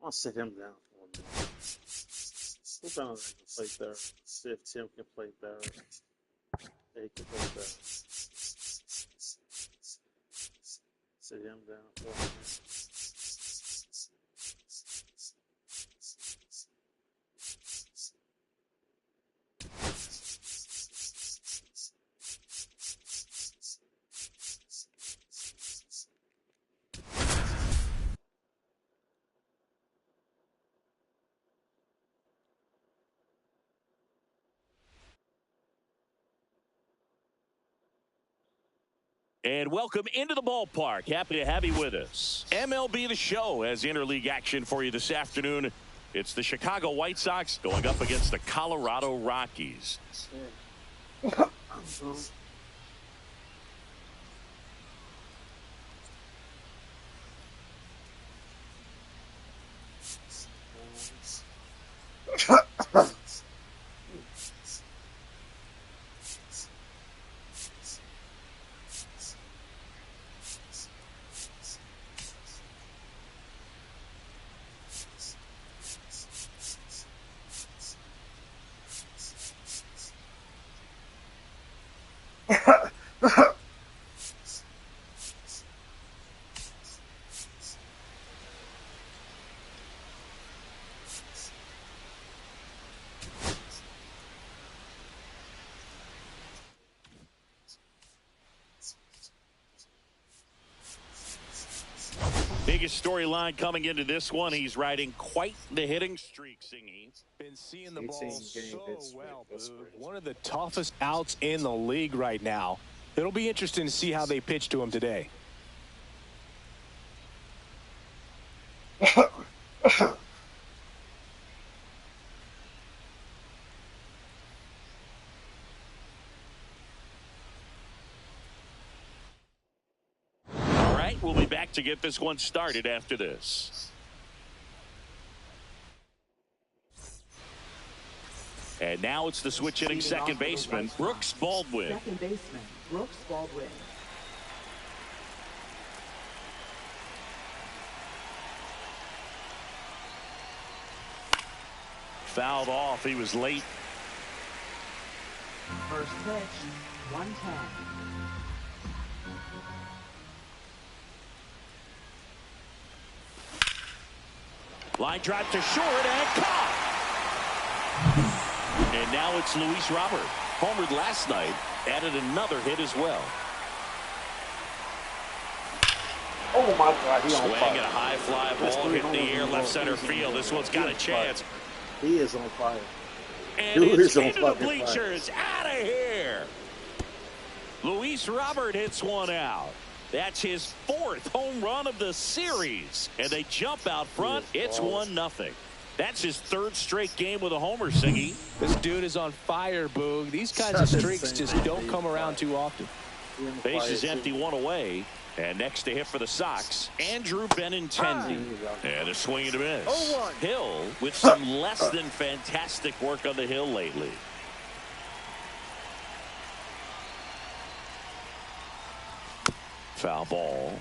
I'll sit him down for 1 minute. Sit down and play third. See if Tim can play third. Yeah, he can play third. Sit him down for 1 minute. And welcome into the ballpark. Happy to have you with us. MLB The Show has interleague action for you this afternoon. It's the Chicago White Sox going up against the Colorado Rockies. Biggest storyline coming into this one. He's riding quite the hitting streak, Singy. Been seeing the ball so well, Boog. One of the toughest outs in the league right now. It'll be interesting to see how they pitch to him today. We'll be back to get this one started after this. And now it's the switch hitting second baseman, Brooks Baldwin. Second baseman, Brooks Baldwin. Fouled off. He was late. First pitch, 110. Line drive to short and caught. And now it's Luis Robert. Homered last night. Added another hit as well. Oh my God, he's on Swing fire. and a high fly ball hit the air left center field. This one's got a chance. He is on fire. And it's into the bleachers. Out of here. Luis Robert hits one out. That's his 4th home run of the series. And they jump out front. It's 1-0. That's his 3rd straight game with a homer, Siggy. This dude is on fire, Boog. These kinds of streaks just don't come around too often. Base is empty, 1 away. And next to hit for the Sox, Andrew Benintendi. And a swing and a miss. Hill with some less than fantastic work on the hill lately. Foul ball.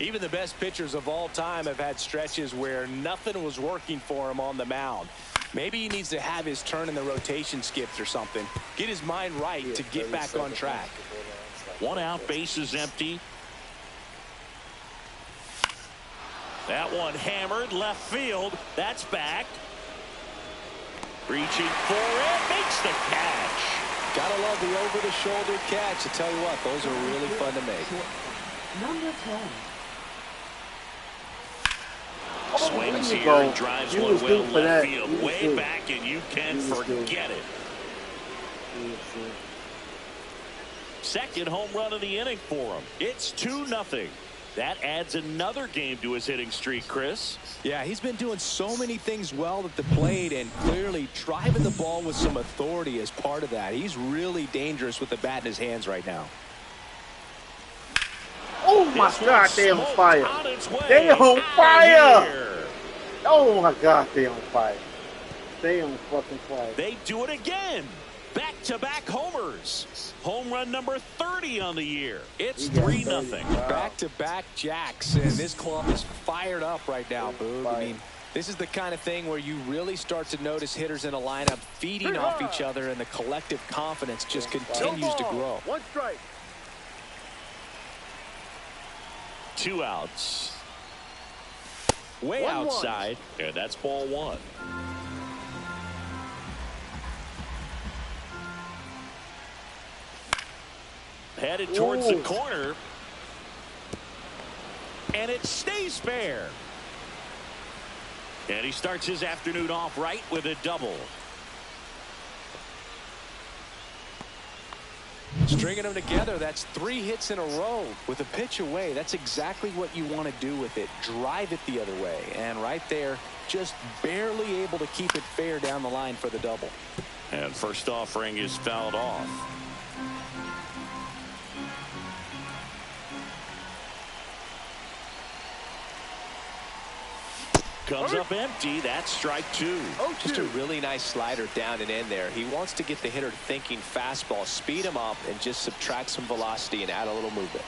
Even the best pitchers of all time have had stretches where nothing was working for him on the mound. Maybe he needs to have his turn in the rotation skipped or something. Get his mind right to get back on track. 1 out, base is empty. That one hammered left field. That's back. Reaching for it, makes the catch. Gotta love the over-the-shoulder catch. I tell you what, those are really fun to make. Number 10. Swings here and drives one well left field. Way back, and you can forget it. Second home run of the inning for him. It's 2-0. That adds another game to his hitting streak, Chris. Yeah, he's been doing so many things well at the plate and clearly driving the ball with some authority as part of that. He's really dangerous with the bat in his hands right now. Oh my God, they on fire. They on fire. Oh my God, they on fire. They on fucking fire. They do it again. Back-to-back homers. Home run number 30 on the year. It's 3-0. Wow. Back-to-back jacks, and this club is fired up right now, Boog. I mean, this is the kind of thing where you really start to notice hitters in a lineup feeding off each other, and the collective confidence just continues to grow. 1 strike. 2 outs. Way outside, and that's ball 1. Headed towards the corner. And it stays fair. And he starts his afternoon off right with a double. Stringing them together, that's 3 hits in a row with a pitch away. That's exactly what you want to do with it. Drive it the other way. And right there, just barely able to keep it fair down the line for the double. And first offering is fouled off. Comes up empty. That's strike 2. Just a really nice slider down and in there. He wants to get the hitter thinking fastball, speed him up, and just subtract some velocity and add a little movement.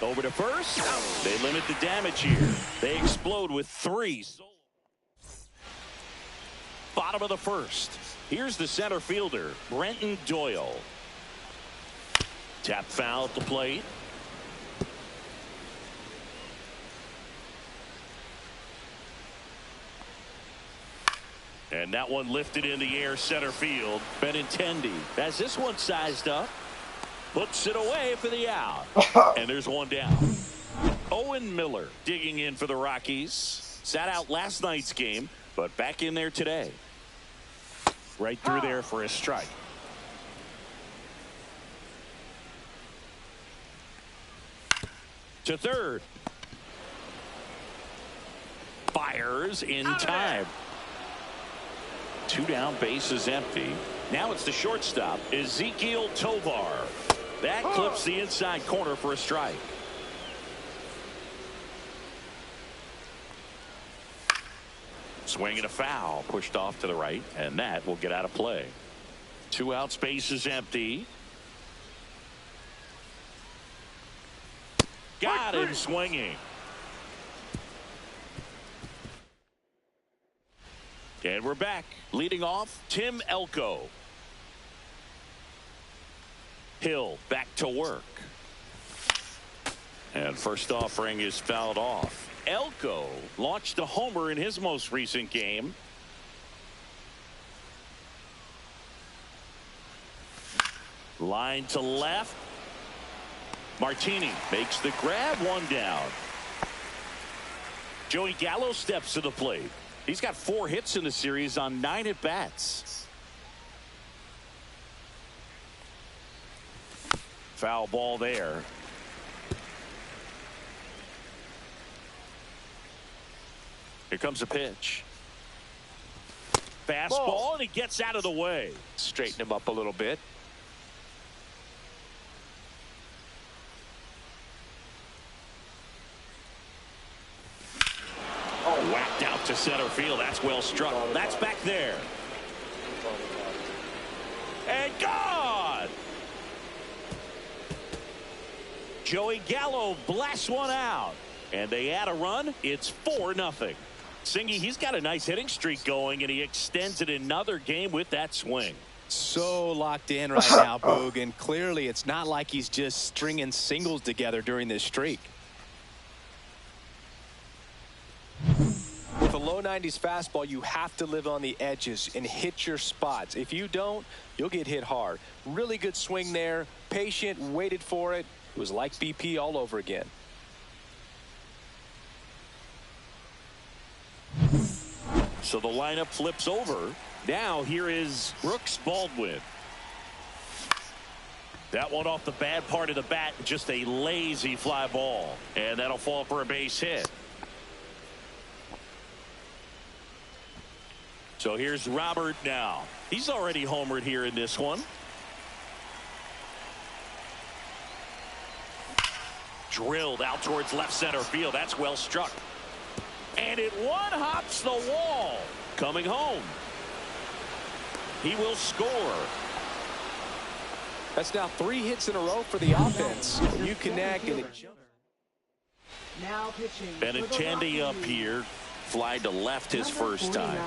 Over to first. They limit the damage here. They explode with 3. Bottom of the first. Here's the center fielder, Brenton Doyle. Tap foul at the plate. And that one lifted in the air center field. Benintendi has this one sized up. Puts it away for the out. And there's one down. Owen Miller digging in for the Rockies. Sat out last night's game, but back in there today. Right through there for a strike. To third. Fires in time. 2 down, base is empty. Now it's the shortstop, Ezekiel Tovar. That clips the inside corner for a strike. Swing and a foul, pushed off to the right, and that will get out of play. 2 outs, base is empty. Got him swinging. And we're back. Leading off, Tim Elko. Hill back to work. And first offering is fouled off. Elko launched a homer in his most recent game. Line to left. Martini makes the grab, 1 down. Joey Gallo steps to the plate. He's got 4 hits in the series on 9 at-bats. Foul ball there. Here comes a pitch. Fastball, and he gets out of the way. Straighten him up a little bit. Whacked out to center field. That's well struck. That's back there. And gone. Joey Gallo blasts one out. And they add a run. It's 4-0. Singy, he's got a nice hitting streak going, and he extends it another game with that swing. So locked in right now, Boog, and clearly it's not like he's just stringing singles together during this streak. With a low 90s fastball, you have to live on the edges and hit your spots. If you don't, you'll get hit hard. Really good swing there. Patient, waited for it. It was like BP all over again. So the lineup flips over. Now here is Brooks Baldwin. That one off the bad part of the bat, just a lazy fly ball. And that'll fall for a base hit. So here's Robert now. He's already homered here in this one. Drilled out towards left center field. That's well struck. And And it one-hops the wall. Coming home. He will score. That's now 3 hits in a row for the offense. You connect and it jumps. Now pitching. Benintendi up here. Fly to left his first time.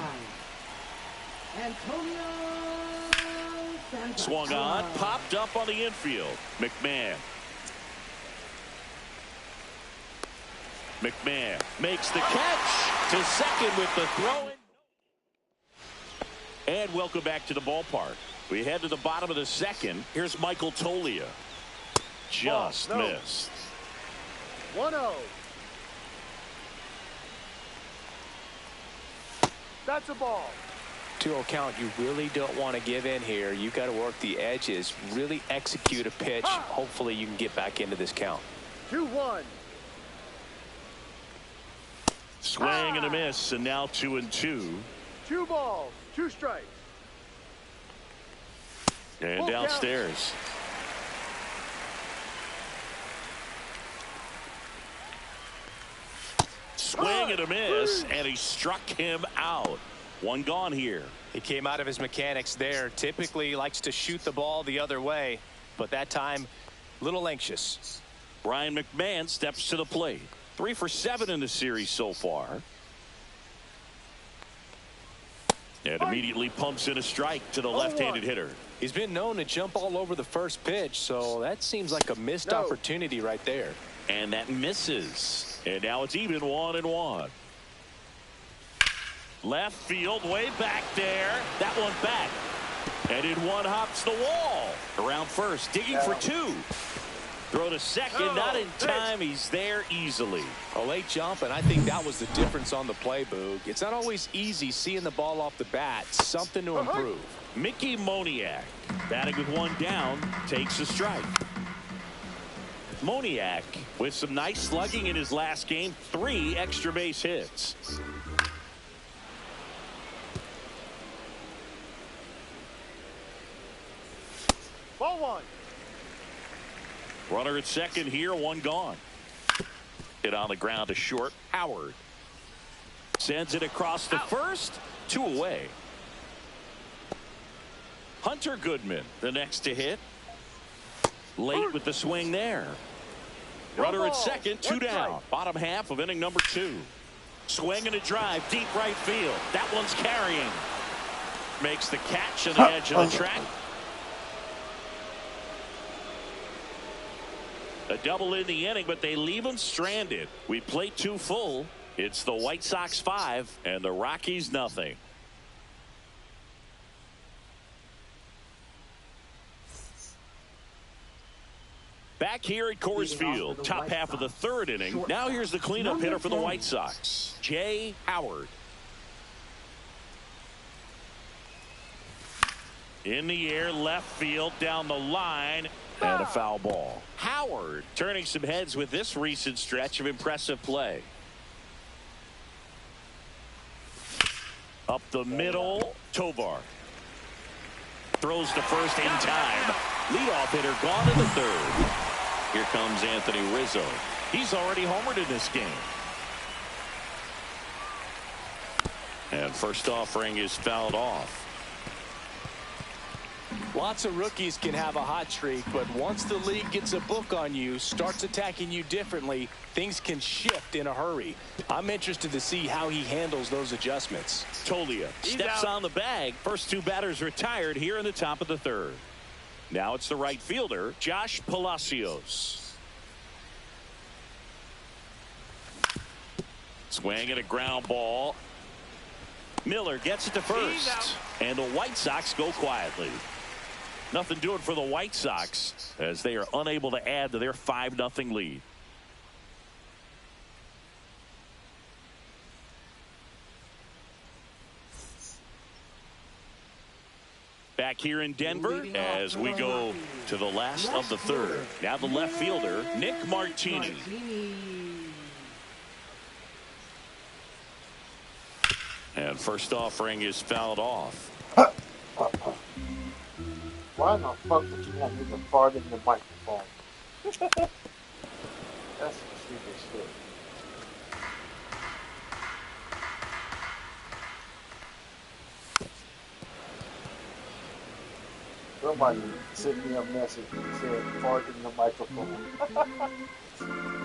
Swung on, popped up on the infield. McMahon. McMahon makes the catch to second with the throw. And welcome back to the ballpark. We head to the bottom of the second. Here's Michael Toglia. Just missed. 1-0. That's a ball. 2-0 count. You really don't want to give in here. You got to work the edges, really execute a pitch. Hopefully you can get back into this count. 2-1. Swing and a miss, and now 2-2. 2 balls, 2 strikes. And Full downstairs. Swing and a miss, and he struck him out. 1 gone here. He came out of his mechanics there. Typically likes to shoot the ball the other way, but that time a little anxious. Brian McMahon steps to the plate. 3 for 7 in the series so far. And immediately pumps in a strike to the left-handed hitter. He's been known to jump all over the first pitch, so that seems like a missed opportunity right there. And that misses. And now it's even 1-1. Left field, way back there. That one back. And it one-hops the wall. Around first, digging for 2. Throw to second, not in time. He's there easily. A late jump, and I think that was the difference on the play, Boog. It's not always easy seeing the ball off the bat. Something to improve. Mickey Moniak, batting with 1 down, takes a strike. Moniak, with some nice slugging in his last game, 3 extra base hits. Ball 1. Runner at second here, 1 gone. Hit on the ground to short. Howard sends it across the first. 2 away. Hunter Goodman, the next to hit. Late with the swing there. Runner at second, 2 down. Bottom half of inning number 2. Swing and a drive, deep right field. That one's carrying. Makes the catch on the edge of the track. A double in the inning, but they leave him stranded. We play 2 full. It's the White Sox 5 and the Rockies nothing. Back here at Coors Field, top half of the 3rd inning. Now here's the cleanup hitter for the White Sox, Jay Howard. In the air, left field, down the line, and a foul ball. Howard turning some heads with this recent stretch of impressive play. Up the middle, Tovar. Throws to first in time. Leadoff hitter gone in the 3rd. Here comes Anthony Rizzo. He's already homered in this game. And first offering is fouled off. Lots of rookies can have a hot streak, but once the league gets a book on you, starts attacking you differently, things can shift in a hurry. I'm interested to see how he handles those adjustments. Toglia steps on the bag. First 2 batters retired here in the top of the 3rd. Now it's the right fielder, Josh Palacios. Swing and a ground ball. Miller gets it to first. And the White Sox go quietly. Nothing doing for the White Sox as they are unable to add to their 5-0 lead. Back here in Denver as we go to the last of the 3rd. Now the left fielder, Nick Martini. And first offering is fouled off. Why in the fuck would you want me to fart in the microphone? That's some stupid shit. Somebody sent me a message and said fart in the microphone.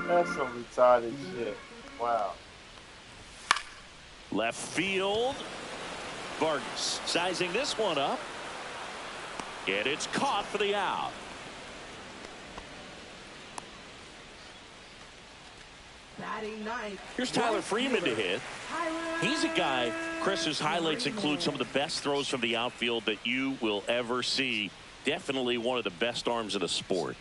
That's some retarded shit. Wow. Left field. Vargas sizing this one up. And it's caught for the out. Batting ninth. Here's Tyler Freeman to hit. Tyler. He's a guy, Chris, whose highlights include some of the best throws from the outfield that you will ever see. Definitely one of the best arms of the sport.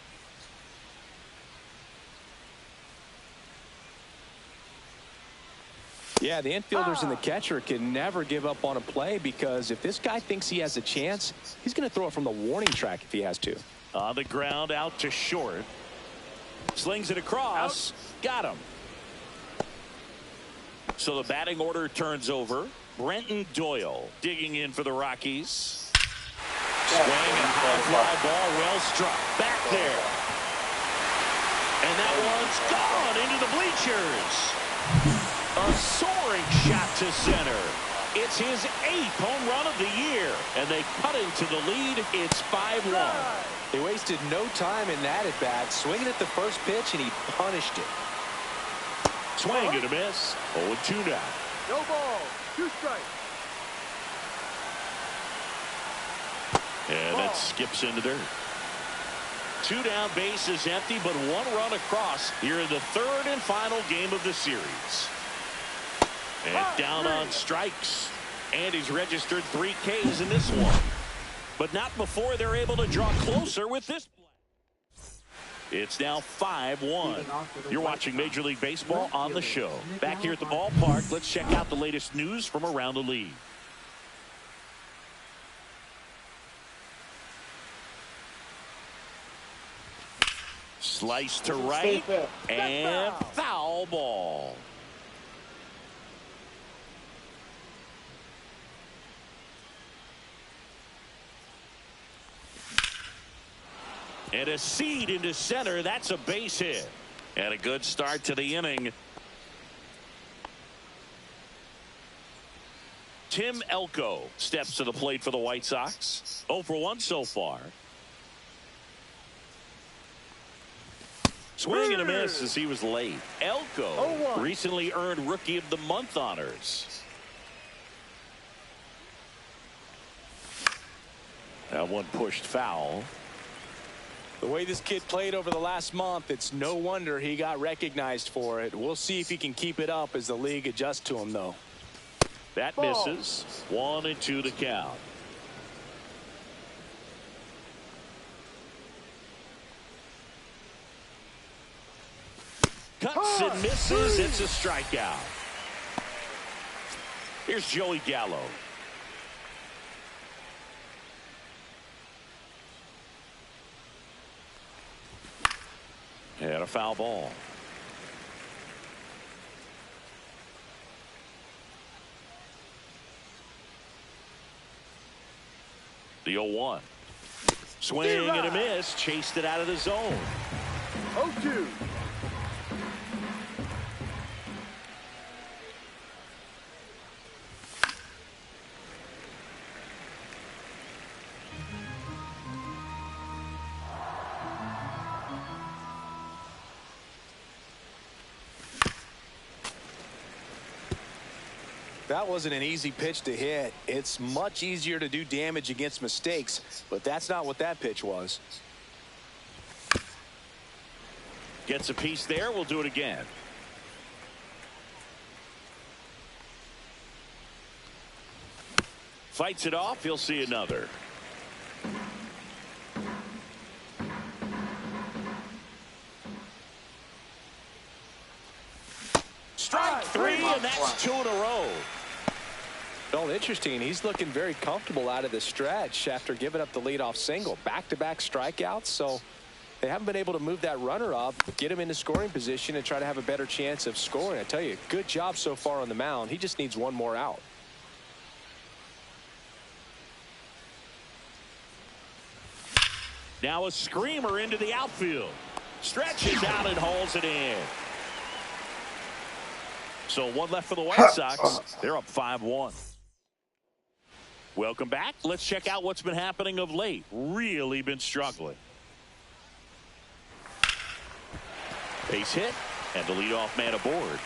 Yeah, the infielders and the catcher can never give up on a play, because if this guy thinks he has a chance, he's going to throw it from the warning track if he has to. On the ground, out to short. Slings it across. Got him. So the batting order turns over. Brenton Doyle digging in for the Rockies. Swing and high fly ball, well struck. Back there. And that one's gone into the bleachers. A soaring shot to center. It's his 8th home run of the year. And they cut into the lead. It's 5-1. They wasted no time in that at bat, swinging at the first pitch, and he punished it. Swing and a miss. 0-2 now. No ball. 2 strikes. And that skips into dirt. 2 down, bases empty, but 1 run across here in the 3rd and final game of the series. And down on strikes. And he's registered 3 Ks in this one. But not before they're able to draw closer with this play. It's now 5-1. You're watching Major League Baseball on the show. Back here at the ballpark, let's check out the latest news from around the league. Slice to right, and foul ball. And a seed into center. That's a base hit. And a good start to the inning. Tim Elko steps to the plate for the White Sox. 0 for 1 so far. Swing and a miss as he was late. Elko recently earned Rookie of the Month honors. That one pushed foul. The way this kid played over the last month, it's no wonder he got recognized for it. We'll see if he can keep it up as the league adjusts to him, though. That misses. 1-2 to count. Cuts and misses. It's a strikeout. Here's Joey Gallo. And a foul ball. The 0-1. Swing and a miss. Chased it out of the zone. 0-2. That wasn't an easy pitch to hit. It's much easier to do damage against mistakes, but that's not what that pitch was. Gets a piece there. We'll do it again. Fights it off. He'll see another. Strike 3, and that's 2 in a row. Well, interesting. He's looking very comfortable out of the stretch after giving up the leadoff single. Back-to-back strikeouts, so they haven't been able to move that runner up, get him into scoring position, and try to have a better chance of scoring. I tell you, good job so far on the mound. He just needs 1 more out. Now a screamer into the outfield. Stretches out and hauls it in. So 1 left for the White Sox. They're up 5-1. Welcome back. Let's check out what's been happening of late. Really been struggling. Base hit, and the leadoff man aboard.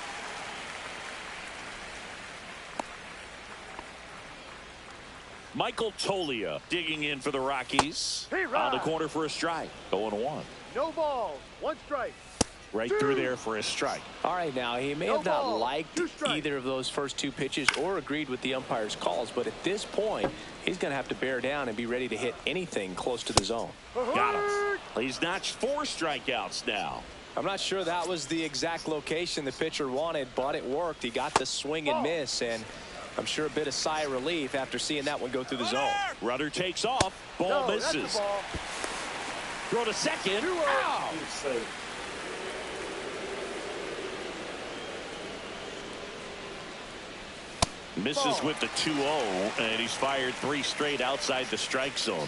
Michael Toglia digging in for the Rockies. On the corner for a strike. 0-1. No balls. 1 strike. Right through there for a strike. All right, now, he may have not liked either of those first 2 pitches or agreed with the umpire's calls, but at this point, he's going to have to bear down and be ready to hit anything close to the zone. Got him. He's notched 4 strikeouts now. I'm not sure that was the exact location the pitcher wanted, but it worked. He got the swing and miss, and I'm sure a bit of sigh of relief after seeing that one go through the zone. Runner takes off. Ball misses. Ball. Throw to second. Ow! Misses with the 2-0, and he's fired 3 straight outside the strike zone.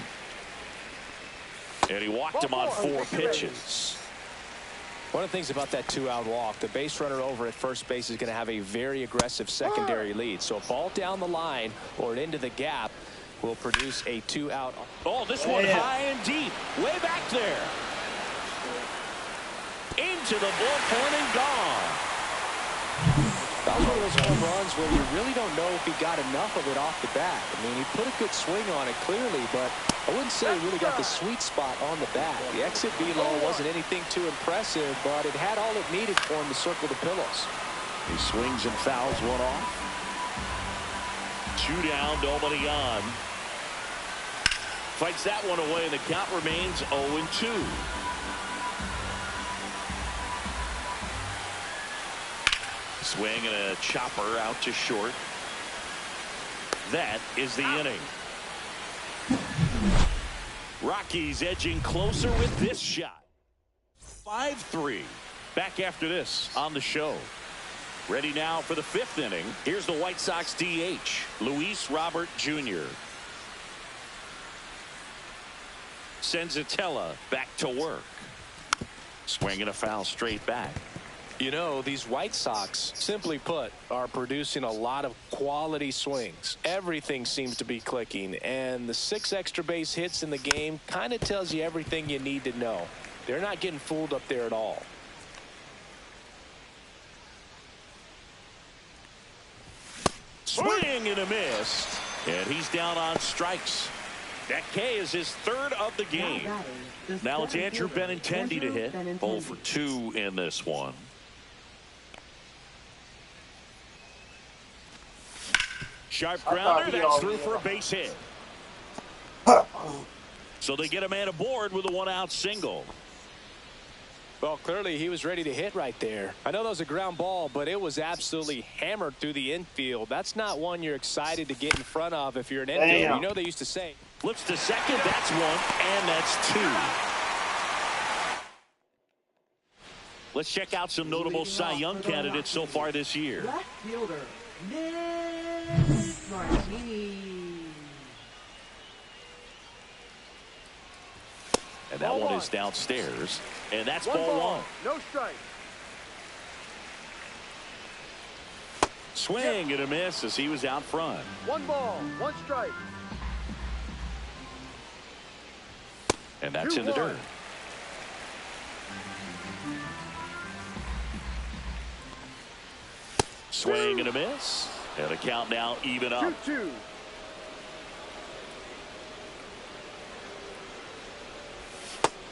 And he walked him on 4 pitches. One of the things about that 2-out walk, the base runner over at first base is going to have a very aggressive secondary lead. So a ball down the line or into the gap will produce a 2-out. Oh, this one high and deep, way back there. Into the bullpen and gone. That was one of those home runs where you really don't know if he got enough of it off the bat. I mean, he put a good swing on it clearly, but I wouldn't say he really got the sweet spot on the bat. The exit velo wasn't anything too impressive, but it had all it needed for him to circle the pillows. He swings and fouls one off. 2 down, nobody on. Fights that one away, and the count remains 0-2. Swing and a chopper out to short. That is the inning. Rockies edging closer with this shot. 5-3. Back after this on the show. Ready now for the 5th inning. Here's the White Sox DH, Luis Robert Jr. Senzatella back to work. Swinging a foul straight back. You know, these White Sox, simply put, are producing a lot of quality swings. Everything seems to be clicking, and the 6 extra base hits in the game kind of tells you everything you need to know. They're not getting fooled up there at all. Swing and a miss, and he's down on strikes. That K is his 3rd of the game. Now it's Andrew Benintendi to hit. 0 for 2 in this one. Sharp grounder, that's through for a base hit. So they get a man aboard with a 1-out single. Well, clearly he was ready to hit right there. I know that was a ground ball, but it was absolutely hammered through the infield. That's not one you're excited to get in front of if you're an infielder. You know they used to say. Flips to second, that's 1, and that's 2. Let's check out some notable Cy Young candidates so far this year. Left fielder, Nick Martini. And that one is downstairs, and that's ball 1. No strike. Swing and a miss as he was out front. 1 ball, 1 strike. And that's in the dirt. Swing and a miss. And the count now even up. 2-2.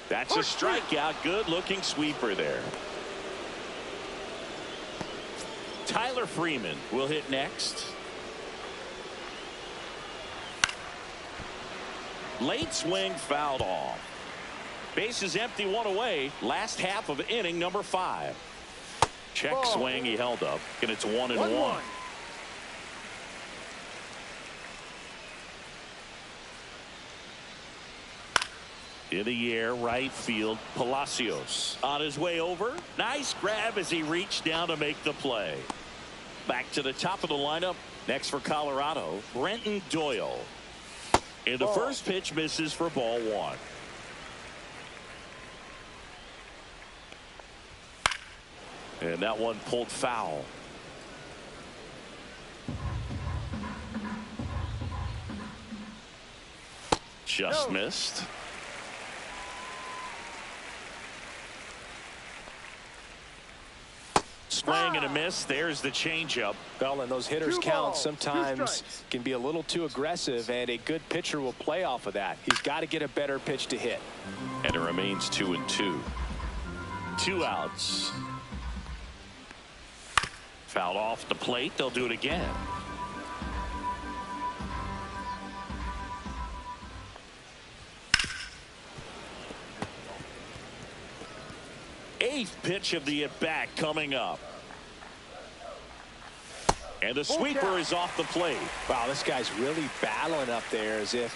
That's a strikeout. Good looking sweeper there. Tyler Freeman will hit next. Late swing fouled off. Base is empty, 1 away. Last half of inning number 5. Check swing, he held up, and it's 1-1. In the air, right field, Palacios on his way over. Nice grab as he reached down to make the play. Back to the top of the lineup. Next for Colorado, Brenton Doyle. And the first pitch misses for ball 1. And that one pulled foul. just missed. Swing and a miss. There's the changeup. Well, and those hitters count sometimes can be a little too aggressive, and a good pitcher will play off of that. He's got to get a better pitch to hit. And it remains 2-2. 2 outs. Fouled off the plate. They'll do it again. Eighth pitch of the at-bat coming up. And the sweeper is off the plate. Wow, this guy's really battling up there as if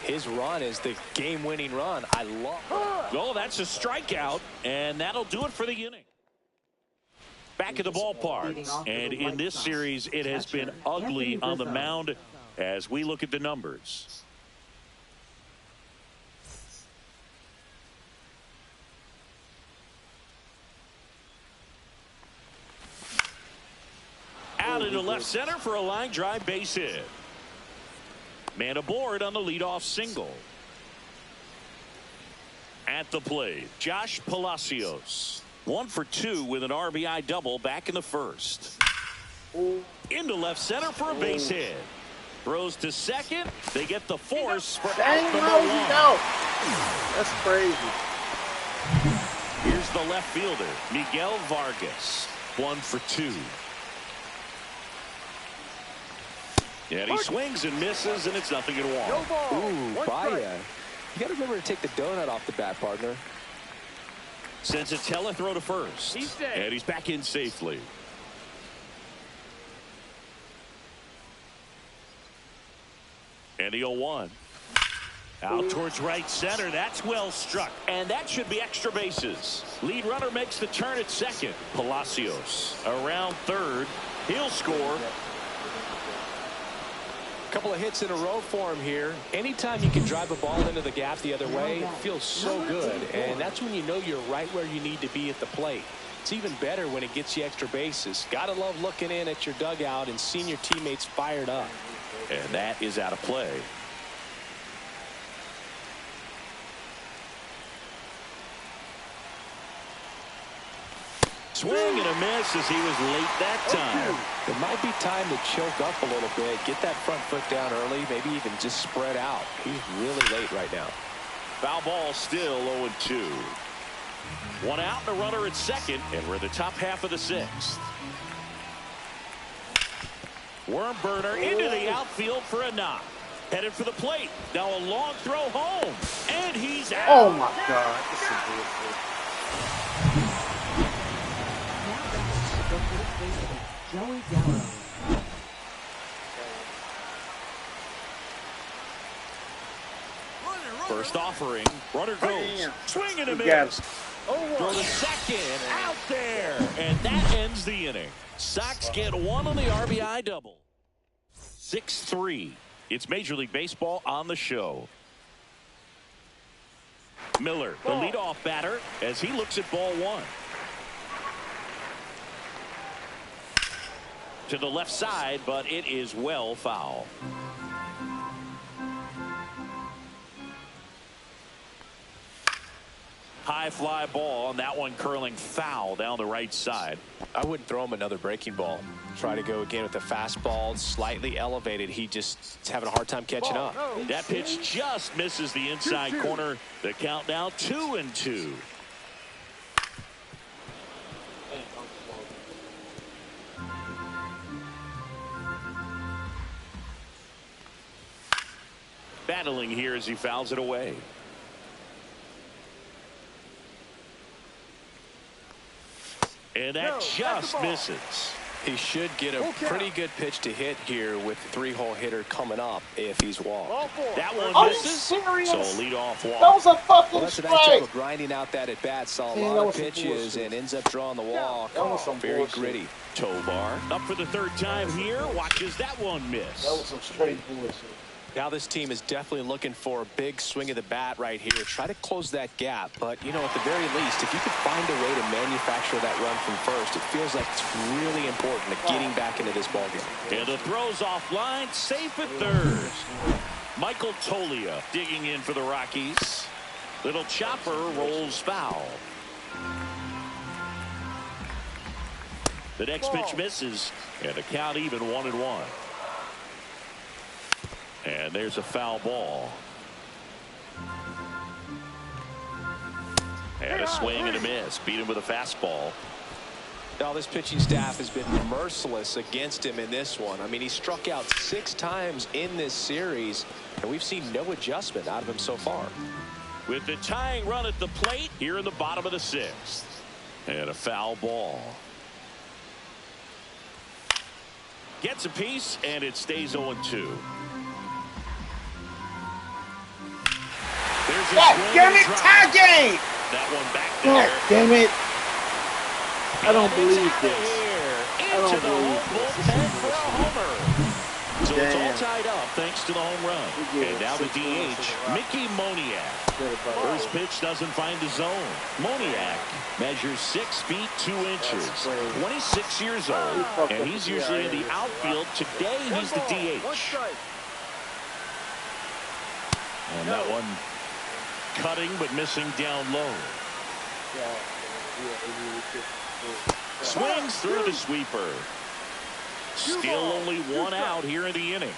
his run is the game-winning run. I love it. Oh, that's a strikeout, and that'll do it for the inning. Back at the ballpark, and in this series, it has been ugly on the mound as we look at the numbers. Out into left center for a line drive base hit. Man aboard on the leadoff single. At the plate, Josh Palacios. 1 for 2 with an RBI double back in the first. Into left center for a base hit. Throws to second. They get the force for out number 1. That's crazy. Here's the left fielder, Miguel Vargas. 1 for 2. And he swings and misses, and it's 0-1. Ooh, Baya. You got to remember to take the donut off the bat, partner. Sends a telethrow to first. And he's back in safely. And the 0-1. Out towards right center. That's well struck. And that should be extra bases. Lead runner makes the turn at second. Palacios around third. He'll score. Couple of hits in a row for him here. Anytime you can drive a ball into the gap the other way, it feels so good. And that's when you know you're right where you need to be at the plate. It's even better when it gets you extra bases. Gotta love looking in at your dugout and seeing your teammates fired up. And that is out of play. Swing and a miss as he was late that time. It might be time to choke up a little bit, get that front foot down early, maybe even just spread out. He's really late right now. Foul ball still 0-2. 1 out and a runner at second, and we're in the top half of the 6th. Worm burner into the outfield for a knock. Headed for the plate. Now a long throw home, and he's out. Oh my God. This is beautiful. Joey Gallo. First offering. Runner goes. Swing and a miss. Throw to second. Out there. And that ends the inning. Sox get 1 on the RBI double. 6-3. It's Major League Baseball on the show. Miller, the leadoff batter, as he looks at ball 1. To the left side, but it is well foul. High fly ball, and that one curling foul down the right side. I wouldn't throw him another breaking ball. Try to go again with the fastball, slightly elevated. He just is having a hard time catching up. That pitch just misses the inside corner. The count now 2-2. Battling here as he fouls it away. And that just misses. He should get a pretty good pitch to hit here with the 3-hole hitter coming up if he's walked. That one misses. So a leadoff walk. That was a fucking That's a nice job of grinding out that at bat. Saw a lot of pitches and ends up drawing the walk. Very gritty. Tovar up for the 3rd time here. Watches that one miss. That was some straight bullshit. Now this team is definitely looking for a big swing of the bat right here. Try to close that gap. But, you know, at the very least, if you could find a way to manufacture that run from first, it feels like it's really important to getting back into this ballgame. And the throw's offline, safe at third. Michael Tolia digging in for the Rockies. Little chopper rolls foul. The next pitch misses, and the count even 1-1. And there's a foul ball. And a swing and a miss. Beat him with a fastball. Now this pitching staff has been merciless against him in this one. I mean, he struck out 6 times in this series, and we've seen no adjustment out of him so far. With the tying run at the plate here in the bottom of the 6th. And a foul ball. Gets a piece, and it stays 0-2. There's a damn it, tie game! That one back there. Damn it. I don't And believe it's out of this. here. I don't Into the believe home this. bullpen for a homer. So it's all Damn. tied up thanks to the home run. And now the DH, Mickey Moniak. First pitch doesn't find the zone. Moniak measures 6 feet 2 inches. 26 years old. And he's usually in the outfield. Today he's the DH. And that one cutting but missing down low. Swings through the sweeper. Still only 1 out here in the inning.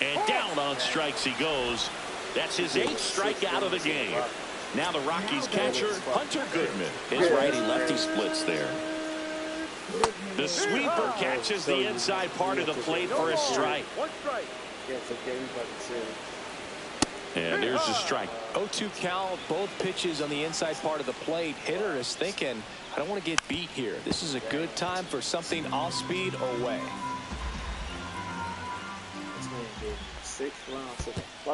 And down on strikes he goes. That's his 8th strikeout of the game. Now the Rockies catcher, Hunter Goodman. His righty-lefty splits there. The sweeper catches the inside part of the plate for a strike. And there's the strike. 0-2 count, both pitches on the inside part of the plate. Hitter is thinking, I don't want to get beat here. This is a good time for something off speed away.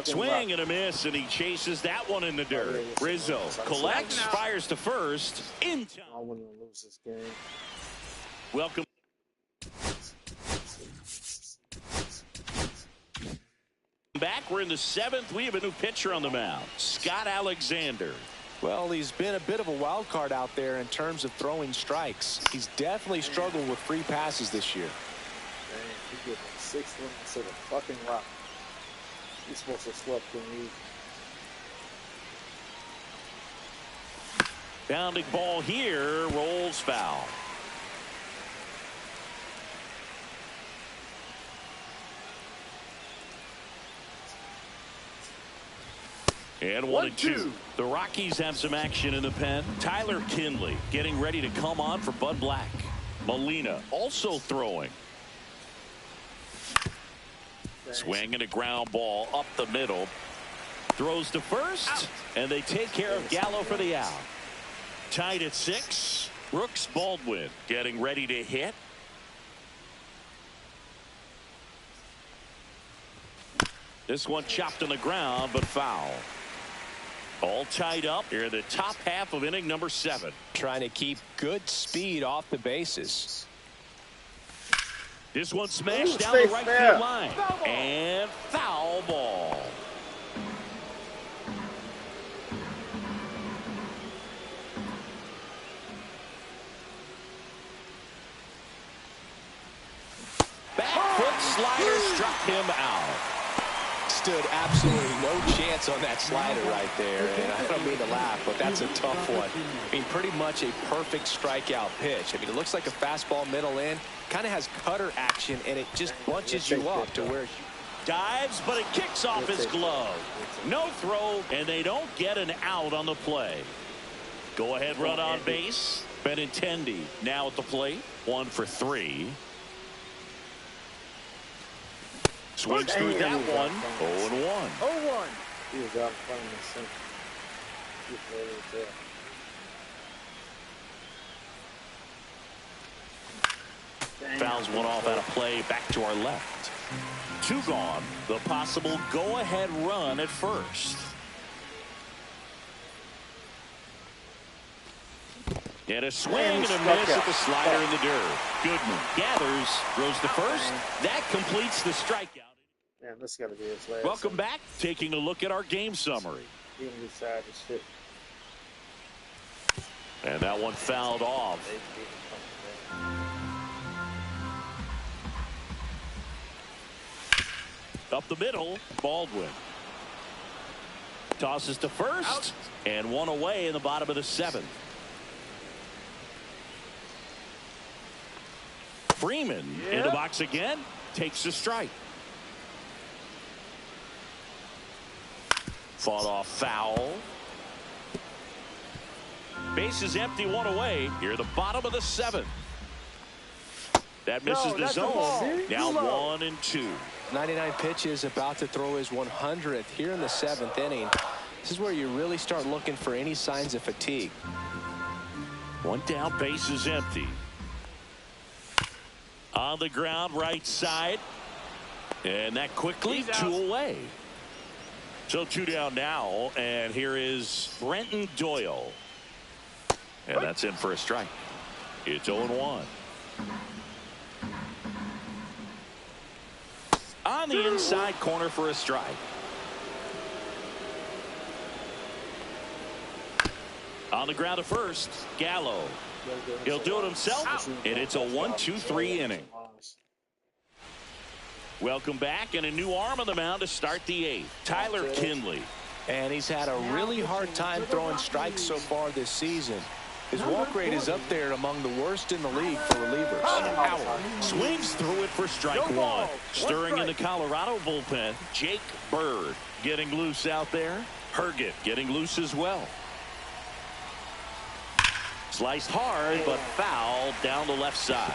Swing and a miss, and he chases that one in the dirt. Rizzo collects, fires to first. In time. I wouldn't lose this game. Welcome. Back, we're in the 7th. We have a new pitcher on the mound, Scott Alexander. Well, he's been a bit of a wild card out there in terms of throwing strikes. He's definitely struggled with free passes this year. Man, he gets 6 runs to the fucking rock. He's supposed to swept the league. Bounding ball here, rolls foul. And 1-2. The Rockies have some action in the pen. Tyler Kinley getting ready to come on for Bud Black. Molina also throwing. Swing and a ground ball up the middle. Throws to first, and they take care of Gallo for the out. Tied at 6. Brooks Baldwin getting ready to hit. This one chopped on the ground, but foul. All tied up here in the top half of inning number 7. Trying to keep good speed off the bases. This one smashed down the right field line. And foul ball. Back foot slider struck him out. Stood absolutely no chance on that slider right there, and I don't mean to laugh, but that's a tough one. I mean, pretty much a perfect strikeout pitch. I mean, it looks like a fastball middle in, kind of has cutter action, and it just bunches you up to where dives, but it kicks off his glove. No throw, and they don't get an out on the play. Go ahead run on base. Benintendi now at the plate. 1 for 3. Swings through that one. 0-1. 0-1. He was out front in the center. He was right there. Fouls one off out of play. Back to our left. 2 gone. The possible go-ahead run at first. And a swing and a miss at the slider in the dirt. Goodman gathers, throws to first. That completes the strikeout. Man, this got to be his last. Welcome back. Taking a look at our game summary. He didn't decide his shit. And that one fouled off. Up the middle, Baldwin. Tosses to first. Out. And one away in the bottom of the 7th. Freeman in the box again. Takes the strike. Fought off foul. Bases empty, one away. Here, the bottom of the 7th. That misses the zone. Now 1-2. 99 pitches, about to throw his 100th here in the 7th inning. This is where you really start looking for any signs of fatigue. One down, bases empty. On the ground, right side. And that quickly, 2 away. So 2 down now, and here is Brenton Doyle. And that's in for a strike. It's 0-1. On the inside corner for a strike. On the ground to first, Gallo. He'll do it himself, and it's a 1-2-3 inning. Welcome back, and a new arm on the mound to start the 8th. Tyler Kinley. And he's had a really hard time throwing strikes so far this season. His walk rate is up there among the worst in the league for relievers. Howard swings through it for strike 1. Stirring in the Colorado bullpen, Jake Bird getting loose out there. Herget getting loose as well. Sliced hard, but foul down the left side.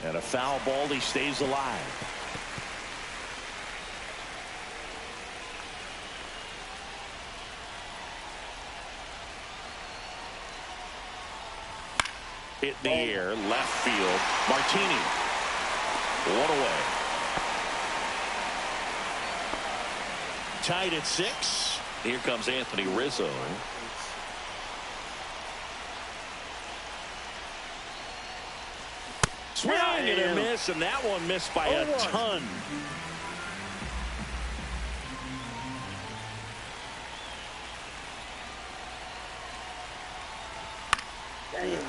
And a foul ball, he stays alive. Hit in the air, left field. Martini. 1 away. Tied at 6. Here comes Anthony Rizzo. Swing and a miss, and that one missed by a ton.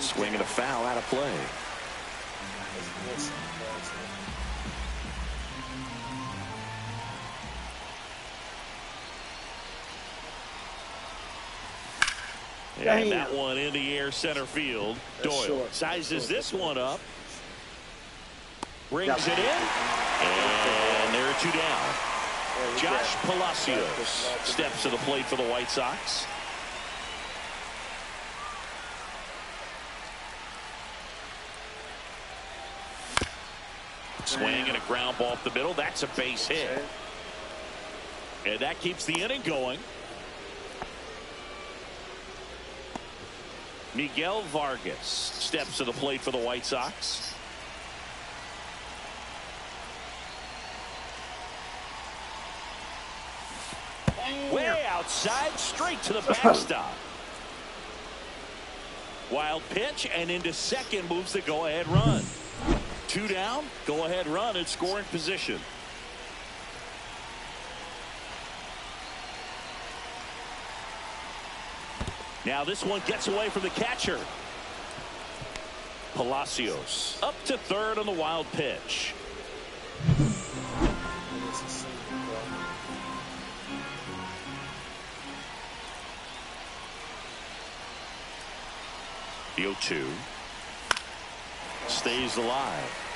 Swing and a foul out of play. And that one in the air, center field. Doyle sizes this one up. Brings it in. And there are 2 down. Josh Palacios steps to the plate for the White Sox. Swing and a ground ball up the middle. That's a base hit. And that keeps the inning going. Miguel Vargas steps to the plate for the White Sox. Way outside, straight to the backstop. Wild pitch, and into second moves the go-ahead run. 2 down, go-ahead run in scoring position. Now this one gets away from the catcher. Palacios up to third on the wild pitch. The 0-2 stays alive.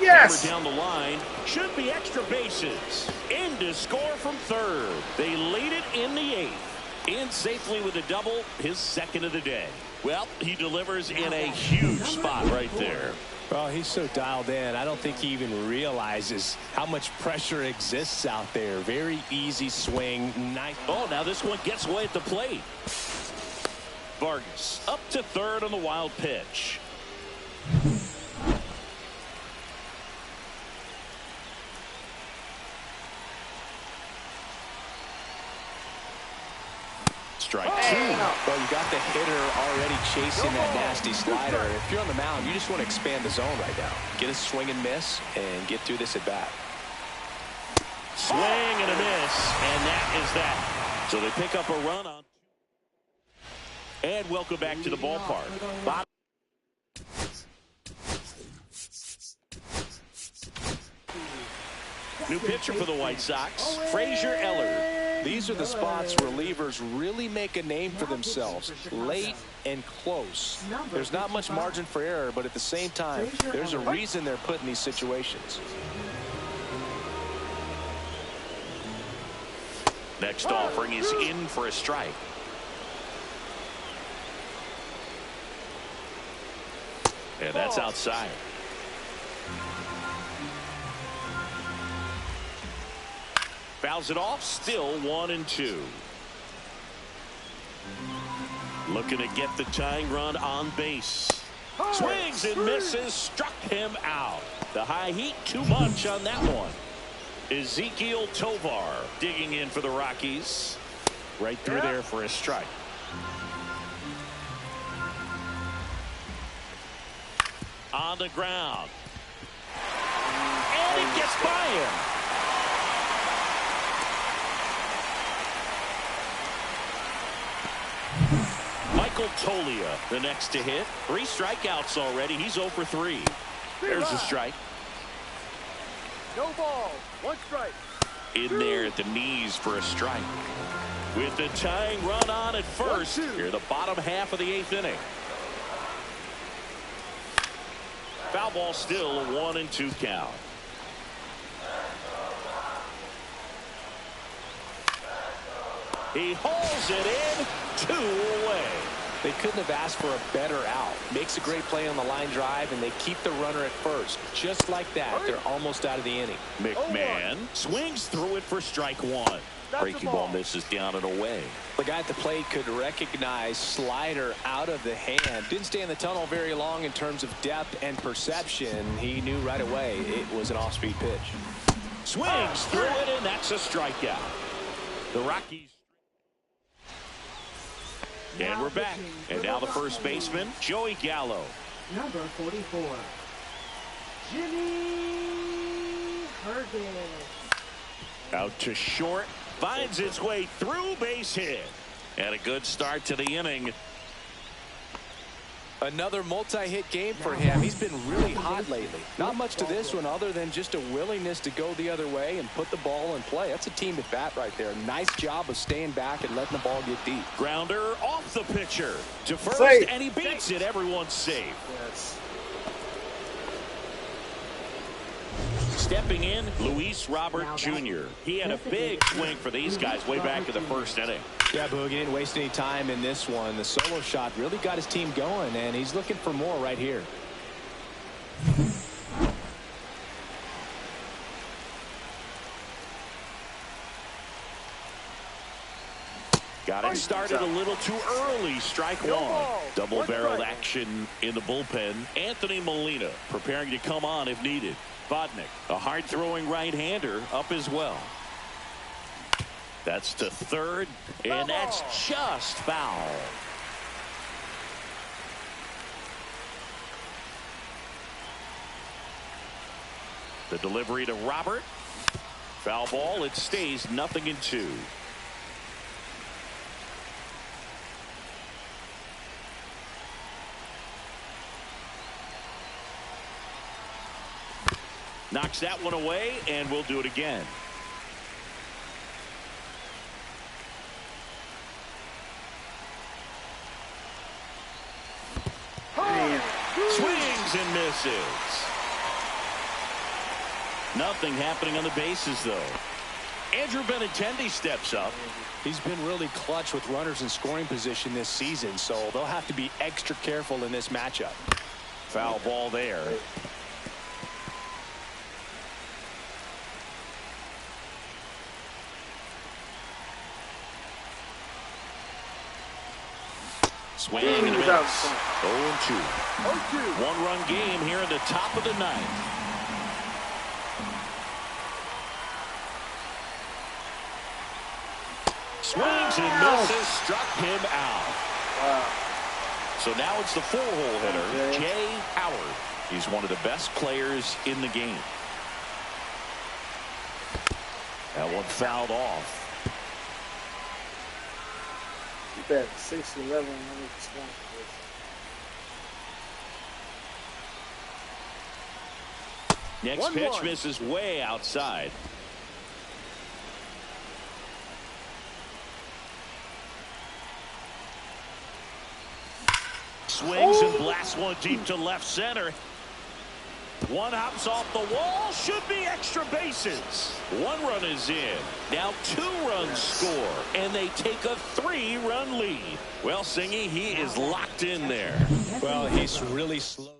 Yes! Down the line, should be extra bases. In to score from third. They lead it in the 8th. In safely with a double, his 2nd of the day. Well, he delivers in a huge spot right there. Well, he's so dialed in. I don't think he even realizes how much pressure exists out there. Very easy swing. Nice. Oh, now this one gets away at the plate. Vargas up to third on the wild pitch. strike two. Well, you got the hitter already chasing that nasty slider. If you're on the mound, you just want to expand the zone right now. Get a swing and miss and get through this at bat. Swing and a miss, and that is that. So they pick up a run on. And welcome back to the ballpark. New pitcher for the White Sox, Frazier Eller. These are the spots where relievers really make a name for themselves, late and close. There's not much margin for error, but at the same time, there's a reason they're put in these situations. Next offering is in for a strike. And that's outside. Fouls it off, still 1-2. Looking to get the tying run on base. Swings and misses, struck him out. The high heat, too much on that one. Ezekiel Tovar digging in for the Rockies. Right through there for a strike. On the ground. And it gets by him. Michael Tolia, the next to hit. 3 strikeouts already. He's 0 for 3. There's a strike. No ball. 1 strike. In there at the knees for a strike. With the tying run on at first. Here, the bottom half of the 8th inning. Foul ball still, a 1-2 count. He hauls it in, 2 away. They couldn't have asked for a better out. Makes a great play on the line drive, and they keep the runner at first. Just like that, they're almost out of the inning. McMahon swings through it for strike 1. Breaking ball misses down and away. The guy at the plate could recognize slider out of the hand. Didn't stay in the tunnel very long in terms of depth and perception. He knew right away it was an off-speed pitch. Swings through it, and that's a strikeout. The Rockies. And we're back. And now the first baseman, Joey Gallo. Number 44, Jimmy Hergen. Out to short. Finds its way through, base hit. And a good start to the inning. Another multi-hit game for him. He's been really hot lately. Not much to this one other than just a willingness to go the other way and put the ball in play. That's a team at bat right there. Nice job of staying back and letting the ball get deep. Grounder off the pitcher to first, Safe. and he beats it. Everyone's safe. Yes. Stepping in, Luis Robert Jr. He had a big swing for these guys way back in the first inning. Yeah, Boog, he didn't waste any time in this one. The solo shot really got his team going, and he's looking for more right here. Got it started a little too early. Strike 1. Double-barreled action in the bullpen. Anthony Molina preparing to come on if needed. Vodnik, a hard-throwing right-hander, up as well. That's to third, and that's just foul. The delivery to Robert. Foul ball. It stays 0-2. Knocks that one away, and we'll do it again. Swings and misses. Nothing happening on the bases, though. Andrew Benintendi steps up. He's been really clutch with runners in scoring position this season, so they'll have to be extra careful in this matchup. Foul ball there. Swing and a miss. 0-2. 1-run game here in the top of the 9th. Swings and misses, struck him out. Wow. So now it's the 4-hole hitter, Jay Howard. He's one of the best players in the game. That one fouled off. You bet 6-11 Next pitch misses way outside. Swings and blasts one deep to left center. One hops off the wall. Should be extra bases. 1 run is in. Now 2 runs score. And they take a 3-run lead. Well, Singy, he is locked in there. Well, he's really slow.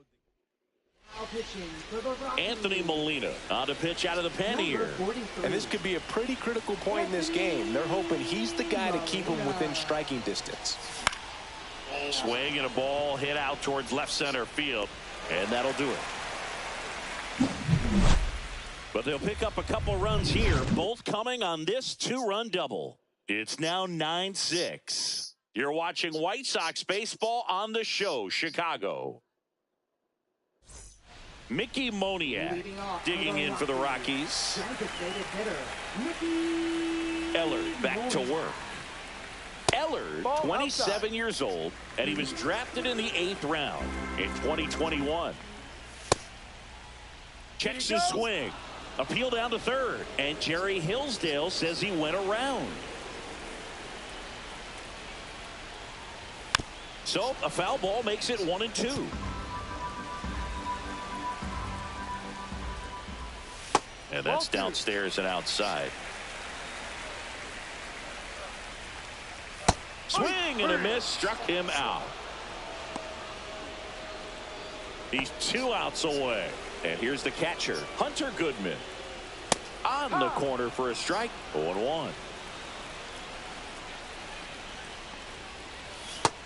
Anthony Molina on to pitch out of the pen here. And this could be a pretty critical point in this game. They're hoping he's the guy to keep him within striking distance. Swing and a ball hit out towards left center field. And that'll do it. But they'll pick up a couple runs here, both coming on this 2-run double. It's now 9-6. You're watching White Sox baseball on the show, Chicago. Mickey Moniak digging in for the Rockies. Ellard back to work. Ellard, 27 years old, and he was drafted in the 8th round in 2021. Checks his swing. Appeal down to third. And Jerry Hillsdale says he went around. So a foul ball makes it 1-2. And that's downstairs and outside. Swing and a miss, struck him out. He's 2 outs away. And here's the catcher, Hunter Goodman. On the corner for a strike. 0-1.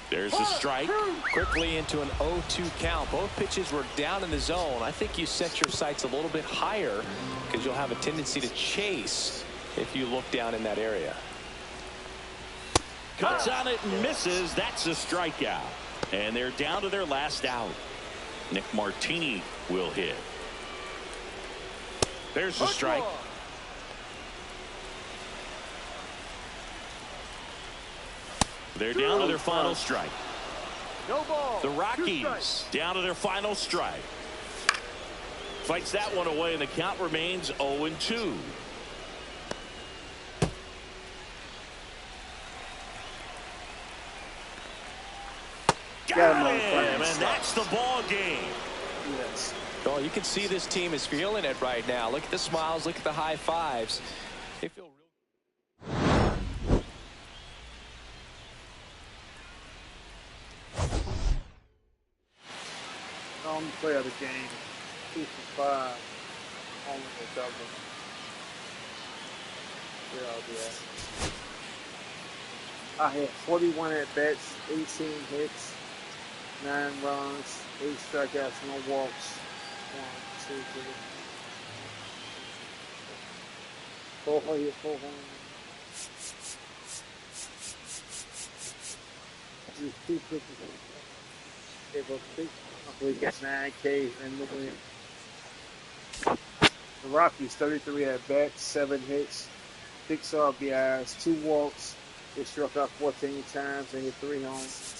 There's the strike. Quickly into an 0-2 count. Both pitches were down in the zone. I think you set your sights a little bit higher because you'll have a tendency to chase if you look down in that area. Cuts on it and misses. That's a strikeout. And they're down to their last out. Nick Martini will hit. There's the strike. They're down to their final strike. No ball. The Rockies down to their final strike. Fights that one away, and the count remains 0-2. Got him, and that's the ball game. Yes. Oh, you can see this team is feeling it right now. Look at the smiles. Look at the high fives. They feel real. Only play of the game. 2 for 5. Only a double. Yeah, I'll do that. I had 41 at bats, 18 hits, 9 runs, 8 strikeouts, no walks. 1, 2, 3. 4 home, 4 home. Just 2 pitches. Gave up 6. I believe that's 9 Ks and looking at the Rockies, 33 at bats, 7 hits, 6 RBIs, 2 walks. They struck out 14 times. They hit 3 homes.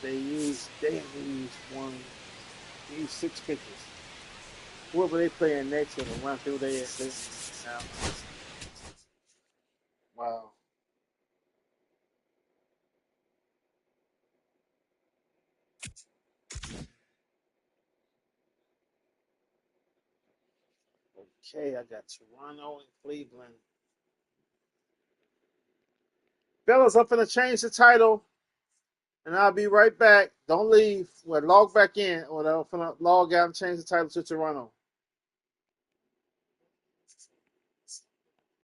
They used 6 pitches. Whoever they play in next will run through their now. Wow. Okay, I got Toronto and Cleveland. Fellas, I'm finna change the title, and I'll be right back. Don't leave. We'll log back in, or I'm finna log out and change the title to Toronto.